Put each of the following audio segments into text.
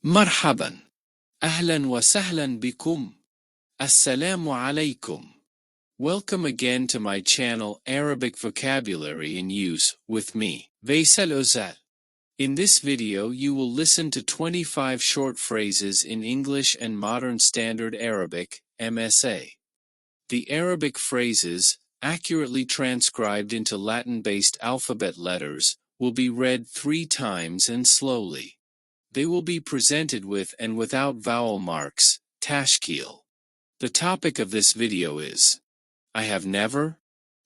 مرحبا. أهلا وسهلا بكم. السلام عليكم. Welcome again to my channel Arabic Vocabulary in Use with me, Veysel Özel. In this video you will listen to 25 short phrases in English and Modern Standard Arabic, MSA. The Arabic phrases, accurately transcribed into Latin-based alphabet letters, will be read 3 times and slowly. They will be presented with and without vowel marks, tashkeel. The topic of this video is I have never,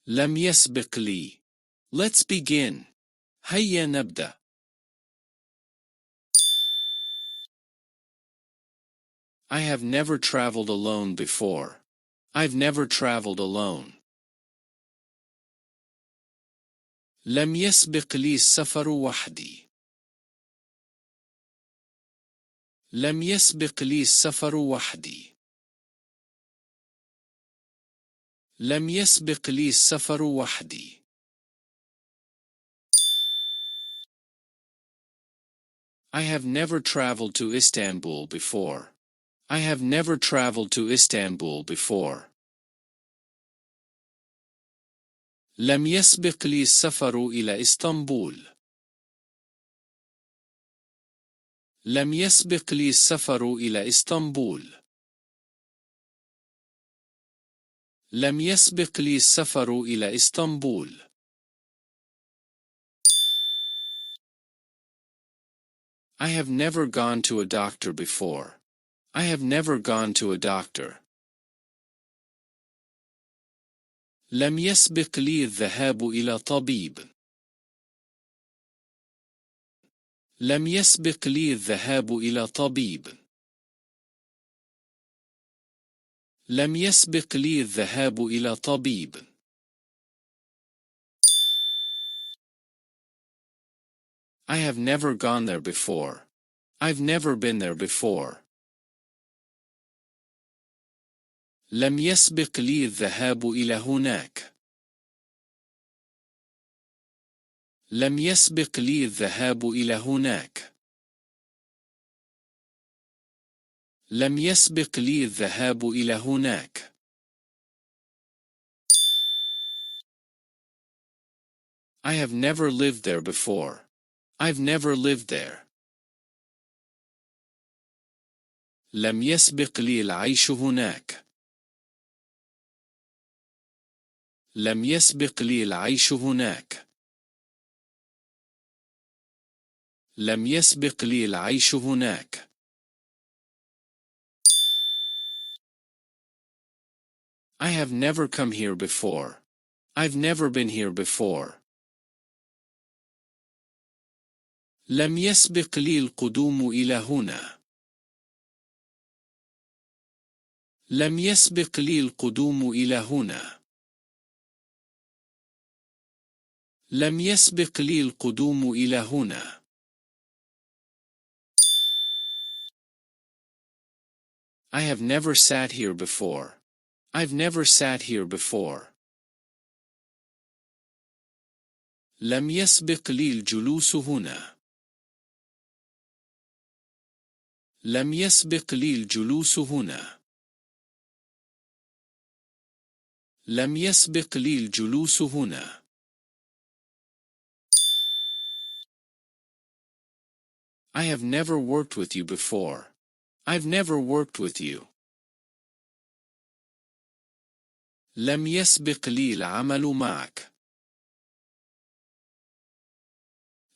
لم يسبق لي. Let's begin. هيا نبدأ. I have never traveled alone before. I've never traveled alone. لم يسبق لي السفر وحدي. لم يسبق لي السفر وحدي. لم يسبق لي السفر وحدي. I have never traveled to Istanbul before. I have never traveled to Istanbul before. لم يسبق لي السفر إلى إسطنبول. لم يسبق لي السفر إلى إسطنبول. لم يسبق لي السفر إلى إسطنبول. I have never gone to a doctor before. I have never gone to a doctor. لم يسبق لي الذهاب إلى طبيب. لم يسبق لي الذهاب إلى طبيب. لم يسبق لي الذهاب إلى طبيب. I have never gone there before. I've never been there before. لم يسبق لي الذهاب إلى هناك. لم يسبق لي الذهاب إلى هناك. لم يسبق لي الذهاب إلى هناك. I have never lived there before. I've never lived there. لم يسبق لي العيش هناك. لم يسبق لي العيش هناك. لم يسبق لي العيش هناك. I have never come here before. I've never been here before. لم يسبق لي القدوم إلى هنا. لم يسبق لي القدوم إلى هنا. لم يسبق لي القدوم إلى هنا. I have never sat here before. I've never sat here before. لم يسبق لي الجلوس هنا. لم يسبق لي الجلوس هنا. لم يسبق لي الجلوس هنا. I have never worked with you before. I've never worked with you. لم يسبق لي العمل معك.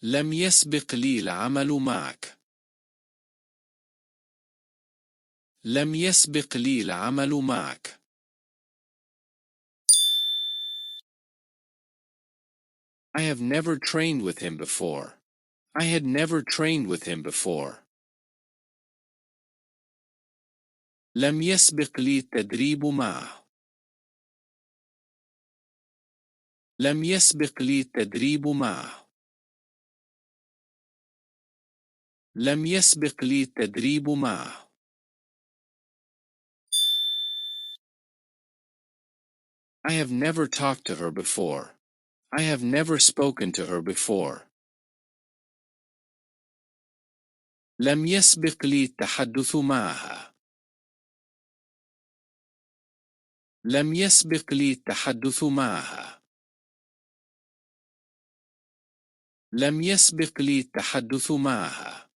لم يسبق لي العمل معك. لم يسبق لي العمل معك. I have never trained with him before. I had never trained with him before. لم يسبق لي التدريب معه. لم يسبق لي التدريب معه. لم يسبق لي التدريب معه. I have never talked to her before. I have never spoken to her before. لم يسبق لي التحدث معها. لم يسبق لي التحدث معها. لم يسبق لي التحدث معها.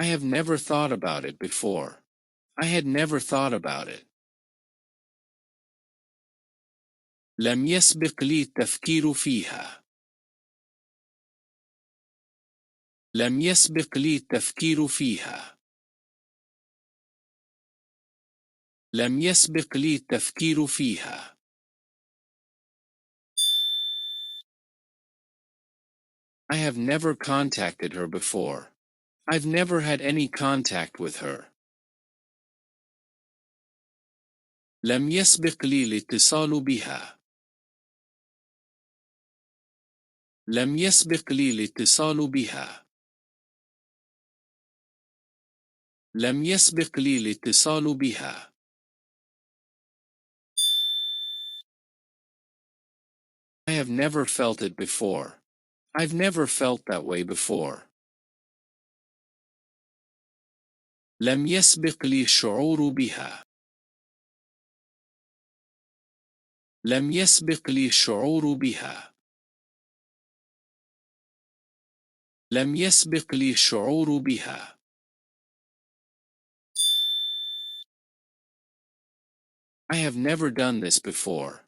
I have never thought about it before. I had never thought about it. لم يسبق لي التفكير فيها. لم يسبق لي التفكير فيها. لم يسبق لي التفكير فيها. I have never contacted her before. I've never had any contact with her. لم يسبق لي الاتصال بها. لم يسبق لي الاتصال بها. لم يسبق لي الاتصال بها. I have never felt it before. I've never felt that way before. لم يسبق لي الشعور بها. لم يسبق لي الشعور بها. لم يسبق لي الشعور بها. I have never done this before.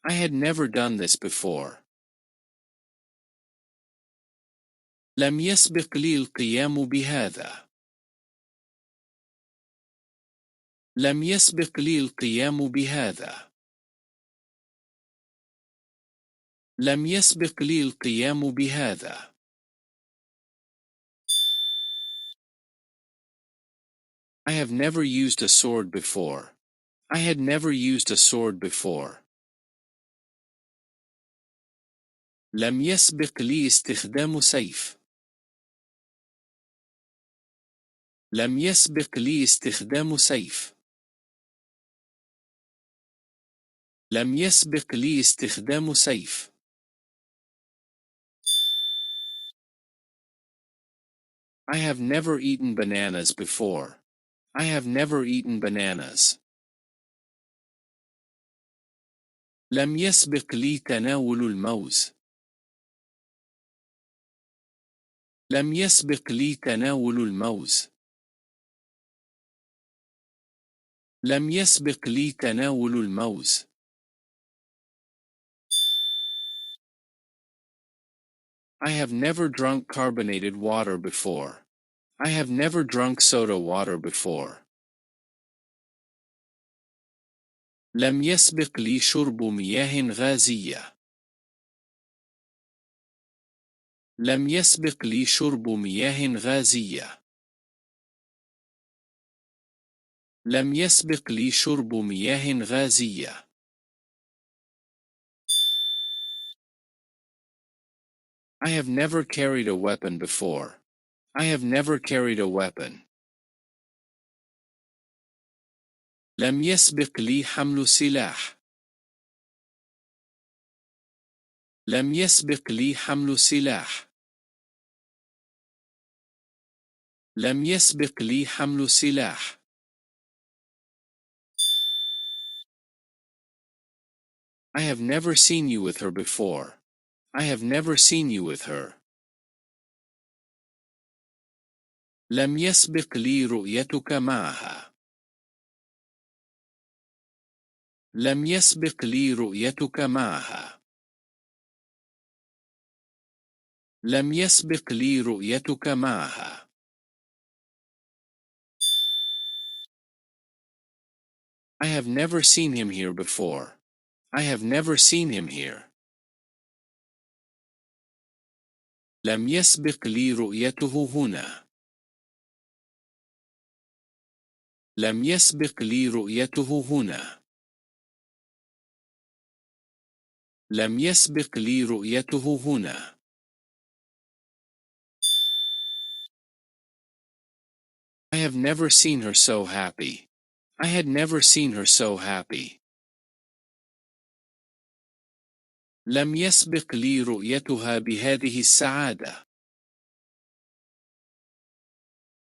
I had never done this before. لم يسبق لي القيام بهذا. لم يسبق لي القيام بهذا. لم يسبق لي القيام بهذا. I have never used a sword before. I had never used a sword before. لم يسبق لي استخدام سيف. لم يسبق لي استخدام سيف. لم يسبق لي استخدام سيف. I have never eaten bananas before. I have never eaten bananas. لم يسبق لي تناول الموز. لم يسبق لي تناول الموز. لم يسبق لي تناول الموز. I have never drunk carbonated water before. I have never drunk soda water before. لم يسبق لي شرب مياه غازية. لم يسبق لي شرب مياه غازية. لم يسبق لي شرب مياه غازية. I have never carried a weapon before. I have never carried a weapon. لم يسبق لي حمل سلاح. لم يسبق لي حمل سلاح. لم يسبق لي حمل سلاح. I have never seen you with her before. I have never seen you with her. لم يسبق لي رؤيتك معها. لم يسبق لي رؤيتك معها. لم يسبق لي رؤيتك معها. I have never seen him here before. I have never seen him here. لم يسبق لي رؤيته هنا. لم يسبق لي رؤيته هنا. لم يسبق لي رؤيته هنا. I have never seen her so happy. I had never seen her so happy. لم يسبق لي رؤيتها بهذه السعادة.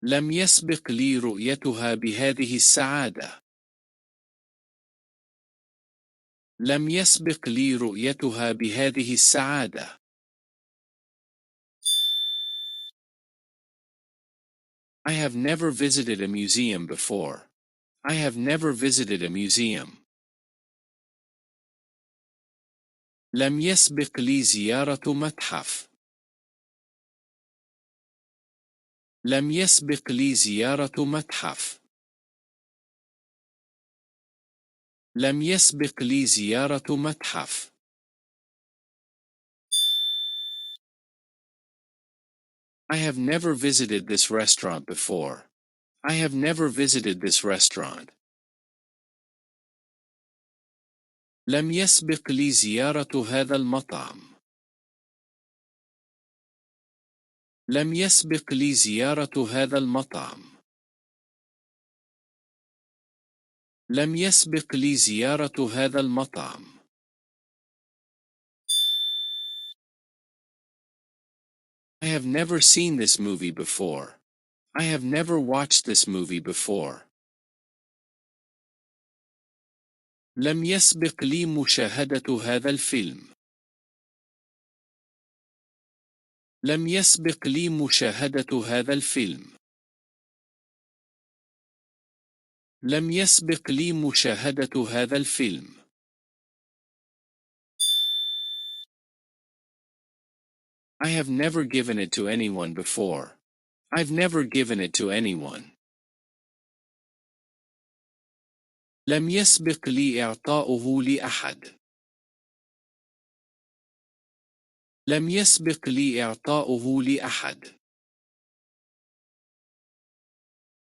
لم يسبق لي رؤيتها بهذه السعادة. لم يسبق لي رؤيتها بهذه السعادة. I have never visited a museum before. I have never visited a museum. لم يسبق لي زيارة متحف. لم يسبق لي زيارة متحف. لم يسبق لي زيارة متحف. I have never visited this restaurant before. I have never visited this restaurant. لم يسبق لي زيارة هذا المطعم. لم يسبق لي زيارة هذا المطعم. لم يسبق لي زيارة هذا المطعم. I have never seen this movie before. I have never watched this movie before. لم يسبق لي مشاهدة هذا الفيلم. لم يسبق لي مشاهدة هذا الفيلم. لم يسبق لي مشاهدة هذا الفيلم. I have never given it to anyone before. I've never given it to anyone. لم يسبق لي إعطاؤه لأحد. لم يسبق لي إعطاؤه لأحد.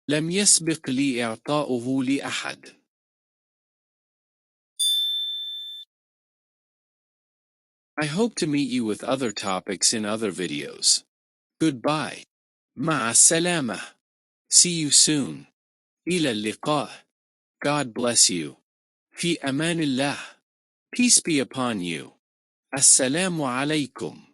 لم يسبق لي إعطاؤه لأحد. I hope to meet you with other topics in other videos. Goodbye. مع السلامة. See you soon. إلى اللقاء. God bless you. في أمان الله. Peace be upon you. السلام عليكم.